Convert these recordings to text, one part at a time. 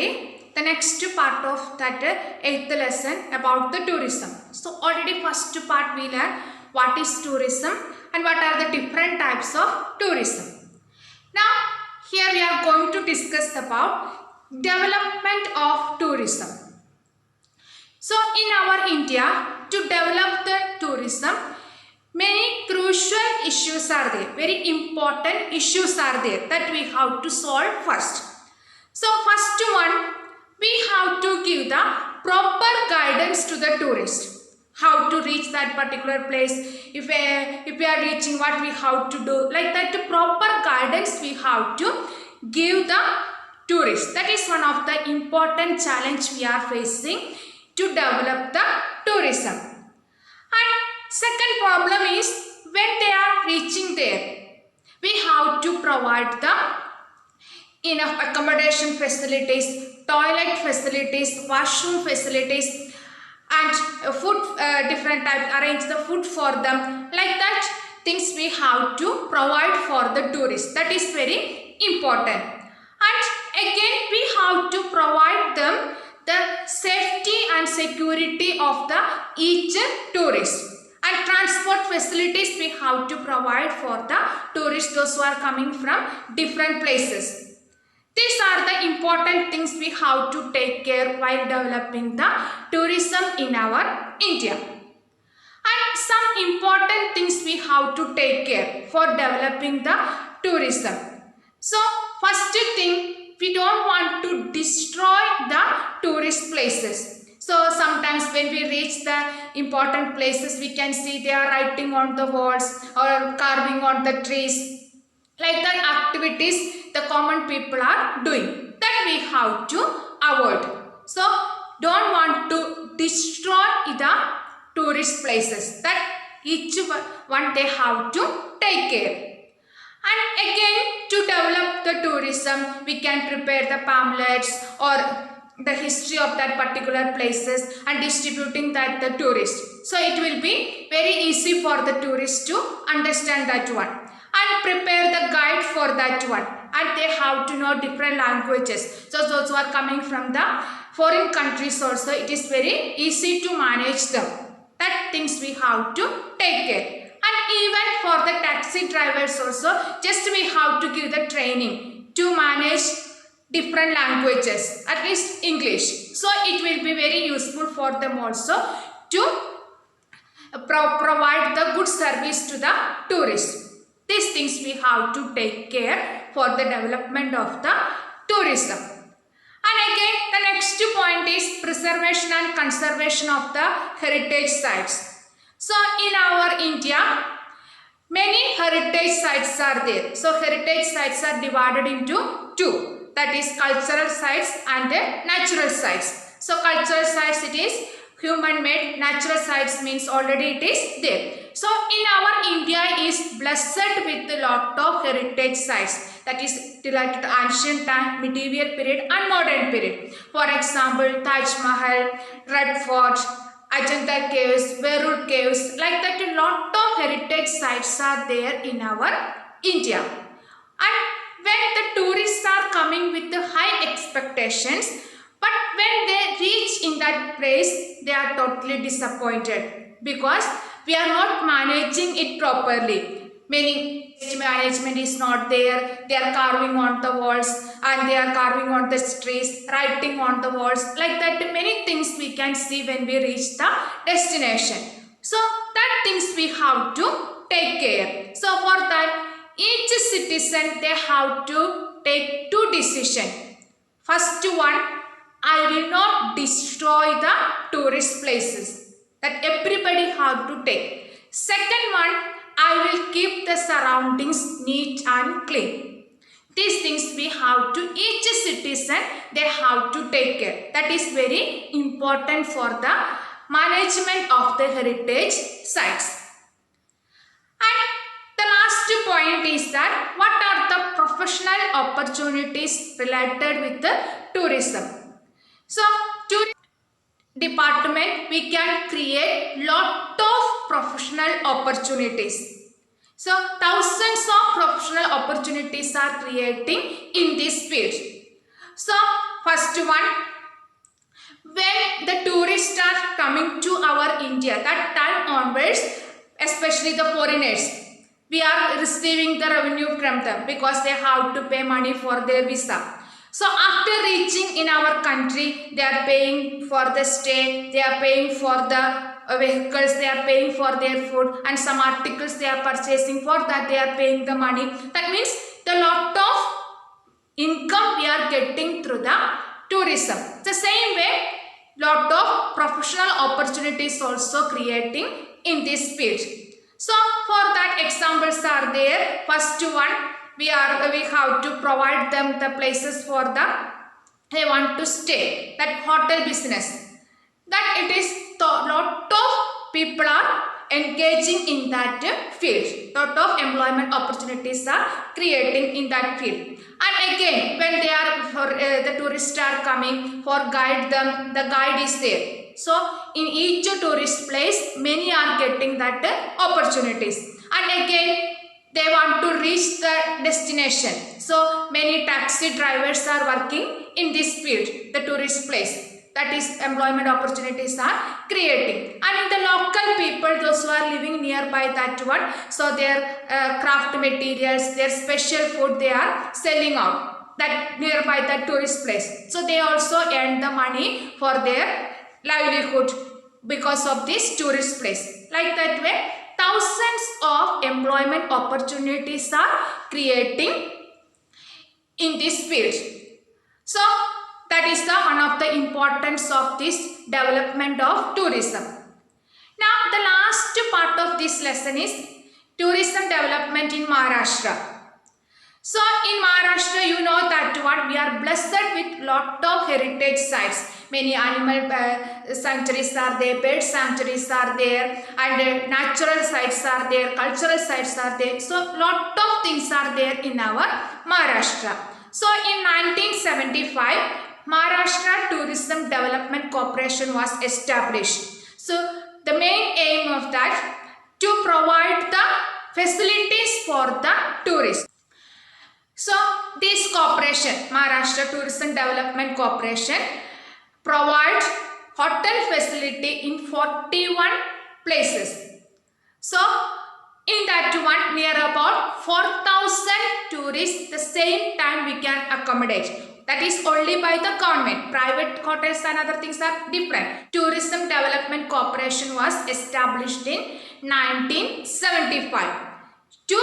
study the next part of that 8th lesson about the tourism. So already first part we learned what is tourism and what are the different types of tourism. Now here we are going to discuss about development of tourism. So in our India, to develop the tourism, many crucial issues are there, very important issues are there that we have to solve first. So first one, we have to give the proper guidance to the tourist. How to reach that particular place, if we are reaching, what we have to do, like that proper guidance we have to give the tourist. That is one of the important challenge we are facing to develop the tourism. And second problem is when they are reaching there, we have to provide the enough accommodation facilities, toilet facilities, washroom facilities, and food, different types, arrange the food for them, like that things we have to provide for the tourists. That is very important. And again we have to provide them the safety and security of the each tourist, and transport facilities we have to provide for the tourists, those who are coming from different places. These are the important things we have to take care while developing the tourism in our India. And some important things we have to take care for developing the tourism. So first thing, we don't want to destroy the tourist places. So sometimes when we reach the important places, we can see they are writing on the walls or carving on the trees. Like that activities the common people are doing, that we have to avoid. So don't want to destroy the tourist places, that each one they have to take care. And again, to develop the tourism, we can prepare the pamphlets or the history of that particular places and distributing that the tourists. So it will be very easy for the tourists to understand that one, and prepare the guide for that one. And they have to know different languages. So those who are coming from the foreign countries also, it is very easy to manage them. That things we have to take care. And even for the taxi drivers also, just we have to give the training to manage different languages, at least English. So it will be very useful for them also to provide the good service to the tourists. These things we have to take care for the development of the tourism. And again, the next point is preservation and conservation of the heritage sites. So in our India, many heritage sites are there. So heritage sites are divided into two, that is cultural sites and natural sites. So cultural sites, it is human made, natural sites means already it is there. So in our India is blessed with a lot of heritage sites, that is related to ancient time, medieval period and modern period. For example, Taj Mahal, Red Fort, Ajanta caves, Verud caves, like that a lot of heritage sites are there in our India. And when the tourists are coming with the high expectations, but when they reach in that place, they are totally disappointed because we are not managing it properly. Many management is not there. They are carving on the walls and they are carving on the trees, writing on the walls, like that many things we can see when we reach the destination. So that things we have to take care. So for that, each citizen they have to take two decisions. First one, I will not destroy the tourist places, that everybody have to take. Second one, I will keep the surroundings neat and clean. These things we have to, each citizen they have to take care. That is very important for the management of the heritage sites. And the last point is that what are the professional opportunities related with the tourism. So to department we can create lot of professional opportunities. So thousands of professional opportunities are creating in this field. So first First one, when the tourists are coming to our India, that time onwards, especially the foreigners, we are receiving the revenue from them because they have to pay money for their visa. So after reaching in our country, they are paying for the stay, they are paying for the vehicles, they are paying for their food, and some articles they are purchasing, for that they are paying the money. That means the lot of income we are getting through the tourism. The same way, lot of professional opportunities also creating in this field. So for that, examples are there. First one, we have to provide them the places for they want to stay, that hotel business, that it is lot of people are engaging in that field. Lot of employment opportunities are creating in that field. And again, when they are the tourists are coming, for guide them, the guide is there. So in each tourist place, many are getting that opportunities. And again, they want to reach the destination. So many taxi drivers are working in this field, the tourist place. That is, employment opportunities are creating. And in the local people, those who are living nearby that one, so their craft materials, their special food, they are selling out that nearby that tourist place. So they also earn the money for their livelihood because of this tourist place. Like that way, thousands of employment opportunities are creating in this field. So that is one of the importance of this development of tourism. Now the last part of this lesson is tourism development in Maharashtra. So in Maharashtra, you know that what we are blessed with lot of heritage sites. Many animal sanctuaries are there, bird sanctuaries are there, and natural sites are there, cultural sites are there. So lot of things are there in our Maharashtra. So in 1975, Maharashtra Tourism Development Corporation was established. So the main aim of that, to provide the facilities for the tourists. So this corporation, Maharashtra Tourism Development Corporation, provide hotel facility in 41 places. So in that one, near about 4,000 tourists the same time we can accommodate. That is only by the government. Private hotels and other things are different. Tourism Development Corporation was established in 1975 to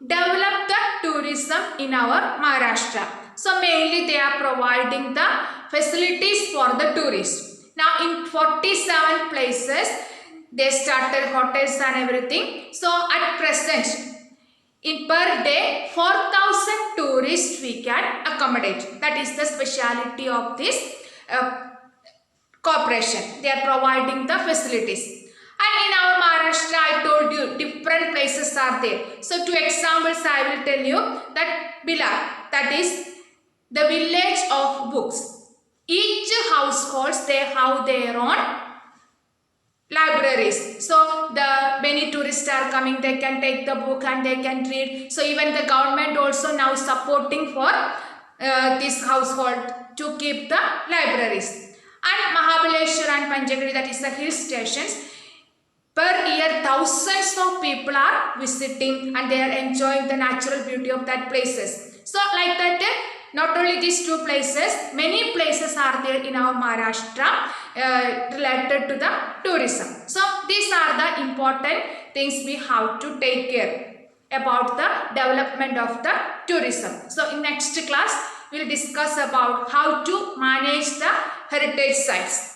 develop the tourism in our Maharashtra. So mainly they are providing the facilities for the tourists. Now in 47 places they started hotels and everything. So at present, in per day 4,000 tourists we can accommodate. That is the speciality of this corporation. They are providing the facilities. And in our Maharashtra, I told you different places are there. So two examples I will tell you, that Bila, that is the village of books. Each households, they have their own libraries. So the many tourists are coming, they can take the book and they can read. So even the government also now supporting for this household to keep the libraries. And Mahabaleshwar and Panchagiri, that is the hill stations, per year thousands of people are visiting and they are enjoying the natural beauty of that places. So like that, not only these two places, many places are there in our Maharashtra related to the tourism. So these are the important things we have to take care about the development of the tourism. So in next class, we will discuss about how to manage the heritage sites.